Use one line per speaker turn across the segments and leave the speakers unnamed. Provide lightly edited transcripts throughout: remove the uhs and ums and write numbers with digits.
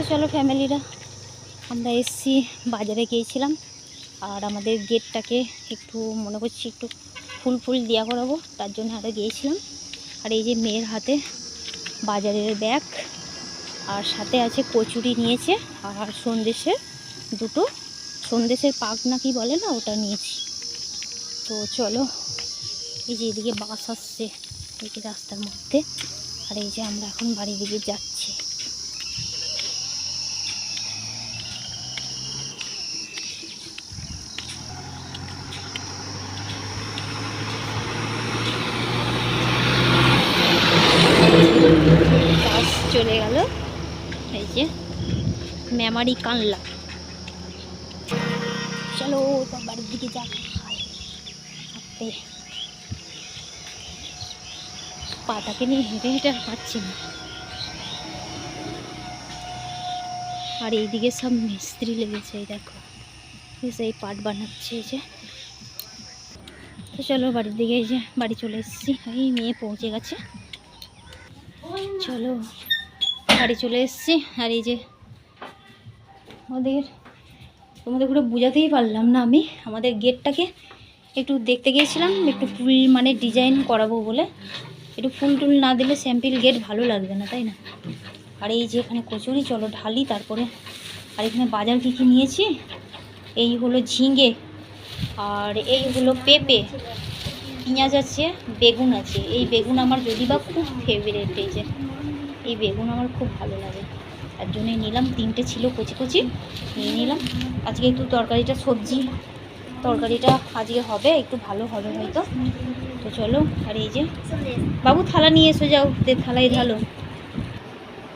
তো চলো ফ্যামিলিরা, আমরা এসছি, বাজারে গিয়েছিলাম আর আমাদের গেটটাকে একটু মনে করছি একটু ফুল দেওয়া করাবো, তার জন্য আরও গিয়েছিলাম। আর এই যে মেয়ের হাতে বাজারের ব্যাগ, আর সাথে আছে কচুরি নিয়েছে, আর দুটো সন্দেশের পাক না কি বলে না, ওটা নিয়েছি। তো চলো, এই যে এদিকে বাস আসছে এই যে রাস্তার মধ্যে, আর এই যে আমরা এখন বাড়ির দিকে যাচ্ছি। বাস চলে গেল, এই যে মেমারি কানলা। চলো তার বাড়ির দিকে যা, পাটাকে নিয়ে হেঁটে হেঁটে পাচ্ছি না। আর এইদিকে সব মিস্ত্রি লেগেছে, এই দেখো এই পাট বানাচ্ছে এই যে। তো চলো বাড়ির দিকে, এই যে বাড়ি চলে এসেছি, এই মেয়ে পৌঁছে গেছে। চলো বাড়ি চলে এসেছি। আর এই যে তোমাদের পুরো বোঝাতেই পারলাম না, আমি আমাদের গেটটাকে একটু দেখতে গিয়েছিলাম, একটু ফুল মানে ডিজাইন করাবো বলে। একটু ফুল টুল না দিলে স্যাম্পল গেট ভালো লাগবে না, তাই না? আর এই যে এখানে কচুরি, চলো ঢালি তারপরে। আর এখানে বাজার কী নিয়েছি, এই হলো ঝিঙে, আর এই হলো পেঁপে, পেঁয়াজ আছে, বেগুন আছে। এই বেগুন আমার যদি বা খুব ফেভারিট, এই যে এই বেগুন আমার খুব ভালো লাগে, তার জন্যই নিলাম। 3টে ছিল কচি কচি, নিয়ে নিলাম। আজকে একটু তরকারিটা আজকে হবে, একটু ভালো হবে হয়তো। তো চলো, আর এই যে বাবু থালা নিয়ে এসে যাও, থালায় ঢালো।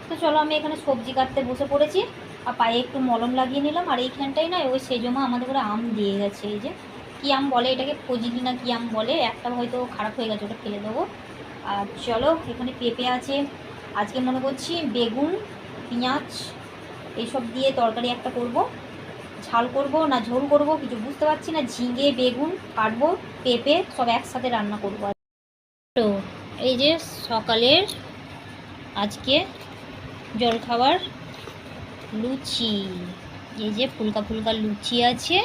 তো চলো, আমি এখানে সবজি কাটতে বসে পড়েছি, আর পায়ে একটু মলম লাগিয়ে নিলাম। আর এইখানটাই না ওই সেজমা আমাদের করে আম দিয়ে গেছে, এই যে কী আম বলে এটাকে, ফজলি না কী আম বলে, একটা হয়তো খারাপ হয়ে গেছে, ওটা ফেলে দেবো। আর চলো, এখানে পেঁপে আছে, আজকে মনে করছি বেগুন পেঁয়াজ এইসব দিয়ে তরকারি একটা করব, ঝাল করব না ঝোল করব কিছু বুঝতে পারছি না। ঝিঙে বেগুন কাটবো, পেঁপে সব একসাথে রান্না করবো। তো এই যে সকালের আজকে জলখাবার লুচি, এই যে ফুলকা লুচি আছে,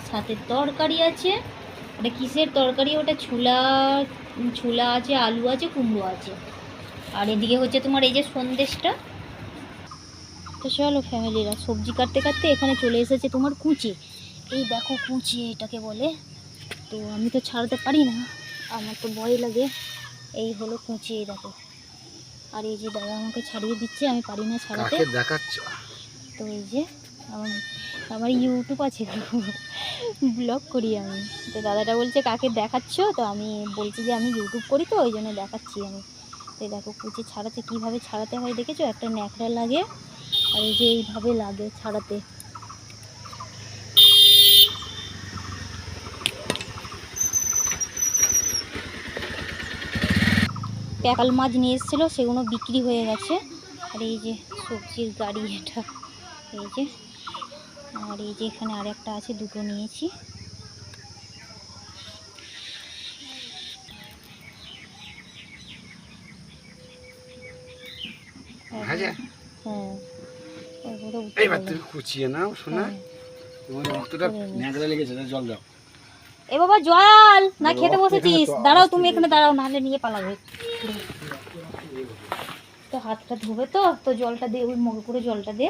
সাথে তরকারি আছে। ওটা কিসের তরকারি, ওটা ছোলা আছে, আলু আছে, কুমড়ো আছে। আর এদিকে হচ্ছে তোমার এই যে সন্দেশটা। তো চলো ফ্যামিলিরা, সবজি কাটতে কাটতে এখানে চলে এসেছে তোমার কুঁচি। এই দেখো কুঁচি এটাকে বলে, তো আমি তো ছাড়াতে পারি না, আমার তো ভয় লাগে। এই হলো কুঁচি, এই দেখো। আর এই যে দাদা আমাকে ছাড়িয়ে দিচ্ছে, আমি পারি না ছাড়াতে। তো এই যে আমার ইউটিউব আছে, ব্লগ করি আমি। তো দাদাটা বলছে কাকে দেখাচ্ছ, তো আমি বলছি যে আমি ইউটিউব করি, তো ওই জন্য দেখাচ্ছি আমি। তো দেখো কুচি ছাড়াতে কীভাবে ছাড়াতে হয় দেখেছো, একটা ন্যাকড়া লাগে, আর এই যে এইভাবে লাগে ছাড়াতে। প্যাকাল মাছ নিয়ে এসেছিলো, সেগুলো বিক্রি হয়ে গেছে। আর এই যে সবজির গাড়ি এটা, এই যে। আর এই যে এখানে আর একটা আছে, দুটো নিয়েছি। হ্যাঁ, কুচিয়ে নাও শোনা, জল দাও। এ বাবা জল না, খেতে বসেছিস, দাঁড়াও তুমি এখানে দাঁড়াও, নাহলে নিয়ে পালাবে। তো হাতটা ধোবে, তো জলটা দে, ওই মগ করে জলটা দে।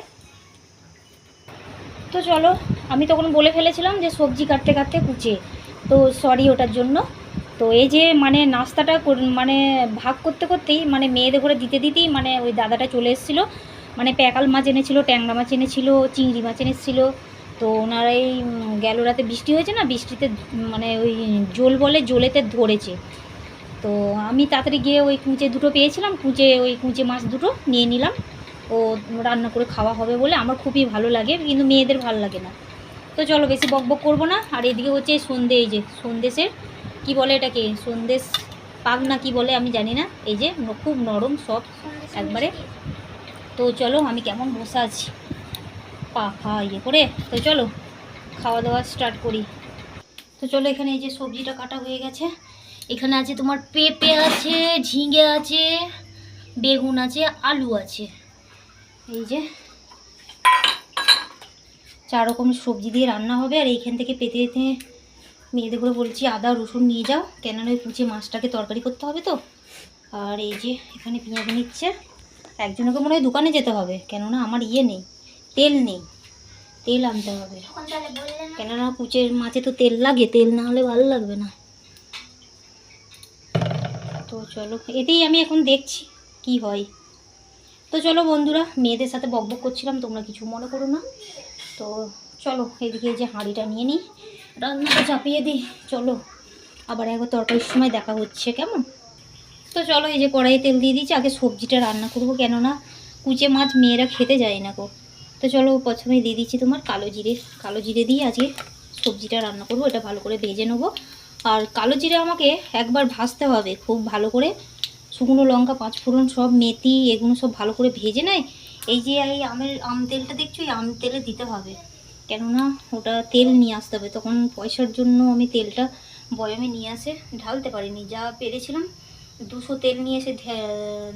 তো চলো, আমি তখন বলে ফেলেছিলাম যে সবজি কাটতে কাটতে কুচিয়ে, তো সরি ওটার জন্য। তো এই যে মানে নাস্তাটা মানে ভাগ করতে করতেই, মানে মেয়েদের করে দিতে দিতেই, মানে ওই দাদাটা চলে এসেছিলো। মানে প্যাকাল মাছ এনেছিল, ট্যাংরা মাছ এনেছিল, চিংড়ি মাছ এনেছিল। তো ওনারা এই গেল রাতে বৃষ্টি হয়েছে না, বৃষ্টিতে মানে ওই জলেতে ধরেছে। তো আমি তাড়াতাড়ি গিয়ে ওই কুঁচে দুটো পেয়েছিলাম, কুঁচে মাছ দুটো নিয়ে নিলাম। ও রান্না করে খাওয়া হবে বলে, আমার খুবই ভালো লাগে, কিন্তু মেয়েদের ভালো লাগে না। তো চলো বেশি বকবক করবো না। আর এদিকে হচ্ছে এই যে সন্দেশের কি বলে এটাকে, সন্দেশ পাক না কি বলে আমি জানি না, এই যে খুব নরম সব একবারে। তো চলো, আমি কেমন বসে আছি পা ইয়ে করে। তো চলো খাওয়া দাওয়া স্টার্ট করি। তো চলো, এখানে এই যে সবজিটা কাটা হয়ে গেছে। এখানে আছে তোমার পেঁপে আছে, ঝিঙে আছে, বেগুন আছে, আলু আছে, এই যে। 4 রকমের সবজি দিয়ে রান্না হবে। আর এইখান থেকে পেতে পেতে মেয়েদের করে বলছি আদা রসুন নিয়ে যাও, কেননা ওই কুচে মাছটাকে তরকারি করতে হবে তো। আর এই যে এখানে পেঁয়াজ নিচ্ছে। একজনকে মনে হয় দোকানে যেতে হবে, কেননা আমার নেই, তেল নেই, তেল আনতে হবে, কেননা কুচের মাছে তো তেল লাগে, তেল না হলে ভালো লাগবে না। তো চলো, এতেই আমি এখন দেখছি কি হয়। তো চলো বন্ধুরা, মেয়েদের সাথে বকবক করছিলাম, তোমরা কিছু মনে করো না। তো চলো এদিকে যে হাঁড়িটা নিয়ে নিই, রান্নাটা চাপিয়ে দিই। চলো আবার একবার তরকারির সময় দেখা হচ্ছে, কেমন? তো চলো এই যে কড়াইয়ে তেল দিয়ে দিচ্ছি, আগে সবজিটা রান্না করবো, কেননা কুচে মাছ মেয়েরা খেতে যায় না গো। তো চলো প্রথমে দিয়ে দিচ্ছি তোমার কালো জিরে দিয়ে আজকে সবজিটা রান্না করবো। এটা ভালো করে ভেজে নেবো। আর কালো জিরে আমাকে একবার ভাজতে হবে খুব ভালো করে, শুকনো লঙ্কা 5 ফোড়ন সব মেথি এগুলো সব ভালো করে ভেজে নেয়। এই যে এই আম তেলটা দেখছো, এই আম তেলে দিতে হবে, কেননা ওটা তেল নিয়ে আসতে হবে। তখন পয়সার জন্য আমি তেলটা বয়ামে নিয়ে আসে ঢালতে পারিনি, যা পেরেছিলাম 200 তেল নিয়ে এসে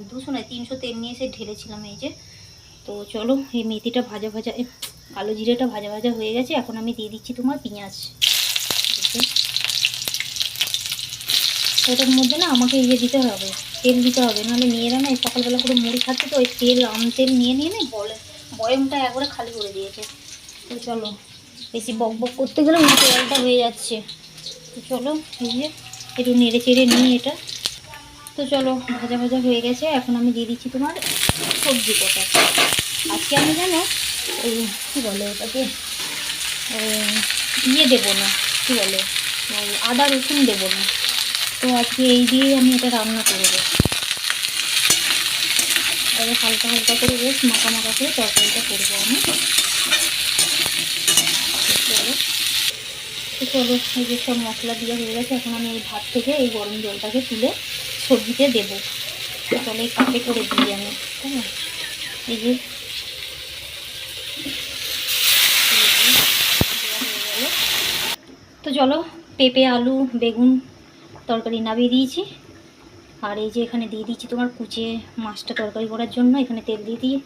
200 নয় 300 তেল নিয়ে এসে ঢেলেছিলাম। এই যে, তো চলো এই মেথিটা ভাজা ভাজা, কালো জিরেটা ভাজা ভাজা হয়ে গেছে। এখন আমি দিয়ে দিচ্ছি তোমার পেঁয়াজ। ওটার মধ্যে না আমাকে দিতে হবে, তেল দিতে হবে, নাহলে মেয়েরা না সকালবেলা করে মুড়ি খাচ্ছে তো ওই তেল আম তেল নিয়ে নিয়ে না বয়মটা একবারে খালি করে দিয়েছে। তো চলো, বেশি বক বক করতে গেলে না তেলটা হয়ে যাচ্ছে। তো চলো এই যে একটু নেড়ে চেড়ে নিই এটা। তো চলো ভাজা ভাজা হয়ে গেছে, এখন আমি দিয়ে দিচ্ছি তোমার সবজি কটা। আজকে আমি জানো ওই কী বলে ওটাকে দেবো না, কী বলে আদা রসুন দেবো না। তো আজকে এই দিয়ে আমি এটা রান্না করবো। তবে হালকা হালকা করে বেশ মাখা মাখা করে তরকারিটা করবো আমি। চলো এই যে সব মশলা দিয়ে হয়ে গেছে, এখন আমি এই ভাত থেকে এই গরম জলটাকে তুলে সবজিতে দেবো। চলো এই কাপে করে দিই আমি, হ্যাঁ এই যে তো চলো পেঁপে আলু বেগুন তরকারি নামিয়ে দিয়েছি। আর এই যে এখানে দিয়ে দিচ্ছি তোমার কুচে মাছটা তরকারি করার জন্য। এখানে তেল দিয়ে দিই,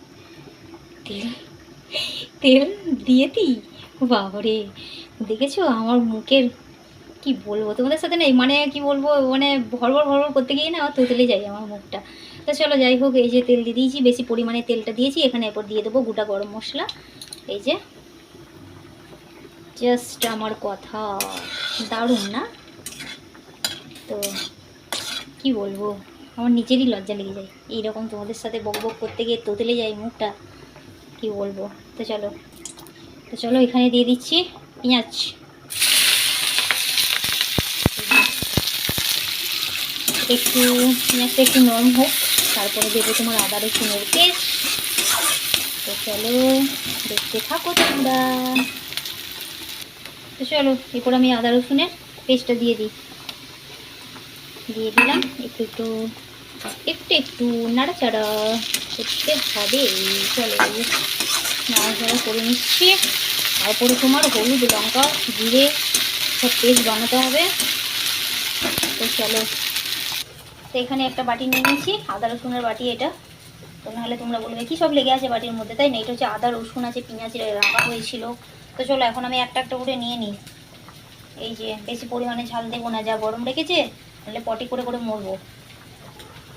তেল দিয়ে দিই। বাবারে, দেখেছো আমার মুখের কি বলবো তোমাদের সাথে, নেই মানে কি বলবো, মানে ভরভর ভরভর করতে গিয়ে না তুতলে যায় আমার মুখটা। তো চলো যাই হোক, এই যে তেল দিয়ে দিয়েছি, বেশি পরিমাণে তেলটা দিয়েছি। এখানে এরপর দিয়ে দেবো গোটা গরম মশলা। এই যে জাস্ট আমার কথা দারুণ না? তো কি বলবো, আমার নিজেরই লজ্জা লেগে যায়, এইরকম তোমাদের সাথে বক বক করতে গিয়ে তোতলে যায় মুখটা, কি বলবো। তো চলো এখানে দিয়ে দিচ্ছি পেঁয়াজ। একটু পেঁয়াজটা একটু নরম হোক, তারপরে দেবো তোমার আদা রসুনের পেস্ট। তো চলো দেখতে থাকো তোমরা। তো চলো এরপর আমি আদা রসুনের পেস্টটা দিয়ে দিলাম। একটু একটু নাড়াচাড়া করতে হবে। চলো নাড়াচাড়া করে নিচ্ছি। তারপরে তোমার হলুদ লঙ্কা জিরে সব পেস্ট বানাতে হবে। তো চলো, তো এখানে একটা বাটি নিয়ে নিয়েছি, আদা রসুনের বাটি এটা। তো নাহলে তোমরা বলবে কী সব লেগে আছে বাটির মধ্যে, তাই না? এটা হচ্ছে আদা রসুন আছে, পেঁয়াজ রাখা হয়েছিল। তো চলো এখন আমি একটা একটা করে নিয়ে নিই। এই যে বেশি পরিমাণে ঝাল দেবো না, যা গরম রেখেছে, নাহলে পটি করে করে মরবো।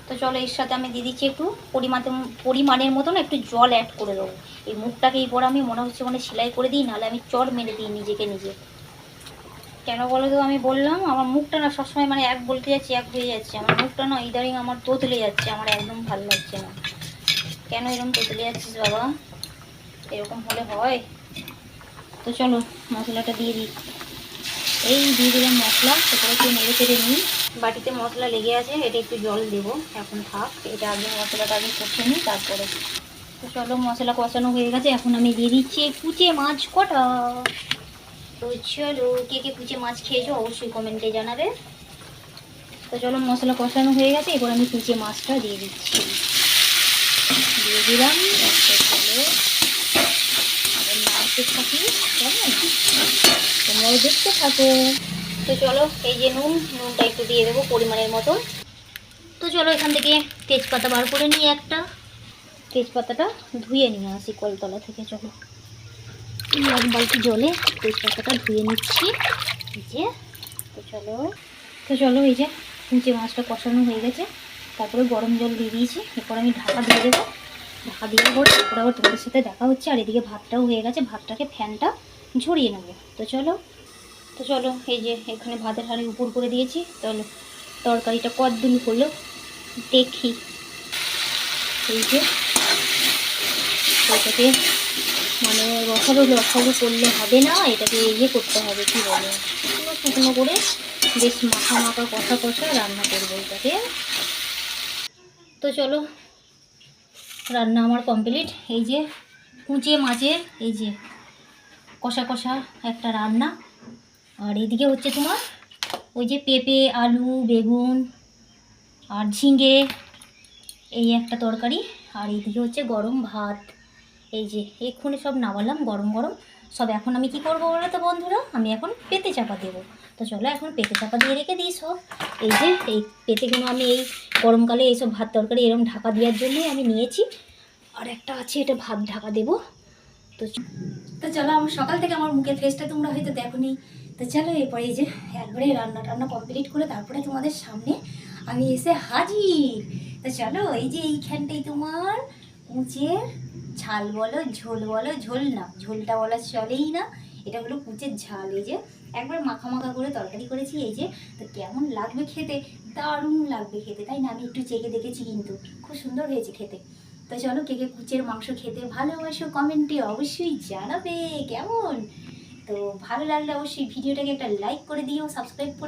তো চলো এর সাথে আমি দিয়ে দিচ্ছি একটু পরিমাণের মতন একটু জল অ্যাড করে দেবো। এই মুখটাকে এই পর আমি মনে হচ্ছে মানে সেলাই করে দিই, নাহলে আমি চড় মেরে দিই নিজেকে নিজে। কেন বলো তো, আমি বললাম আমার মুখটা না সবসময় মানে এক বলতে যাচ্ছি এক হয়ে যাচ্ছে। আমার মুখটা না ইদারিং আমার তোতলে যাচ্ছে, আমার একদম ভালো লাগছে না। কেন এরকম তোতলে যাচ্ছিস বাবা, এরকম হলে হয়? তো চলো মশলাটা দিয়ে দিই। এই দিয়ে দিলাম মশলা, সেটা একটু নেড়ে চেড়ে নিই। বাটিতে মশলা লেগে আছে, এটা একটু জল দেবো, এখন থাক। এটা আগে মশলাটা আগে কষে নিই তারপরে। তো চলো মশলা কষানো হয়ে গেছে, এখন আমি দিয়ে দিচ্ছি কুচে মাছ কটা। তো চলো কে কে কুচে মাছ খেয়েছো অবশ্যই কমেন্টে জানাবে। তো চলো মশলা কষানো হয়ে গেছে, এবার আমি কুচে মাছটা দিয়ে দিচ্ছি, দিয়ে দিলাম। চলো নাড়তে থাকি, কেমন তোমরাও দেখতে থাকো। তো চলো এই যে নুনটা একটু দিয়ে দেবো পরিমাণের মতন। তো চলো এখান থেকে তেজপাতা বার করে নিই একটা, তেজপাতাটা ধুয়ে নিয়ে আসি কলতলা থেকে। চলো এক বালতি জলে তেজপাতাটা ধুয়ে নিচ্ছি। এই যে তো চলো এই যে কুঁচে মাছটা কষানো হয়ে গেছে, তারপরে গরম জল দিয়ে দিয়েছি। এরপর আমি ঢাকা দিয়ে দেবো। ঢাকা দেওয়ার পরে তারপরে আবার তোমাদের সাথে দেখা হচ্ছে। আর এদিকে ভাতটাও হয়ে গেছে, ভাতটাকে ফ্যানটা ঝরিয়ে নেবো। তো চলো এই যে এখানে ভাতের হাঁড়ি উপর করে দিয়েছি। চলো তরকারিটা কতদূর হলো দেখি। এই যে এটাকে মানে রসালো করলে হবে না, এটাকে ইয়ে করতে হবে, কী বলে, শুকনো করে বেশ মাখা কষা রান্না করবো এটাকে। তো চলো রান্না আমার কমপ্লিট। এই যে কুঁচে মাছের এই যে কষা একটা রান্না। আর এদিকে হচ্ছে তোমার ওই যে পেঁপে, আলু, বেগুন আর ঝিঙে এই একটা তরকারি। আর এইদিকে হচ্ছে গরম ভাত। এই যে এক্ষুনি সব নামালাম গরম সব। এখন আমি কি করবো বলো তো বন্ধুরা, আমি এখন পেতে চাপা দেবো। তো চলো এখন পেতে চাপা দিয়ে রেখে দিই সব। এই যে এই পেতেগুলো আমি এই গরমকালে এইসব ভাত তরকারি এরকম ঢাকা দেওয়ার জন্যই আমি নিয়েছি। আর একটা আছে, এটা ভাত ঢাকা দেবো। তো চলো আমার সকাল থেকে আমার মুখের ফেসটা তোমরা হয়তো দেখোনি। তো চলো এরপরে এই যে একবারে রান্না কমপ্লিট করে তারপরে তোমাদের সামনে আমি এসে হাজির। তো চলো এই যে এইখানটাই তোমার কুঁচের ঝাল বলো ঝোল বলো, ঝোল না ঝোলটা বলা চলেই না, এটা হলো কুঁচের ঝাল। এই যে একবার মাখা করে তরকারি করেছি। এই যে তো কেমন লাগবে খেতে, দারুণ লাগবে খেতে, তাই না? আমি একটু চেখে দেখেছি, কিন্তু খুব সুন্দর হয়েছে খেতে। তো চলো কে কুঁচের মাংস খেতে ভালোবাসো কমেন্টে অবশ্যই জানাবে কেমন। তো ভালো লাগলে অবশ্যই ভিডিওটাকে একটা লাইক করে দিও, সাবস্ক্রাইব করে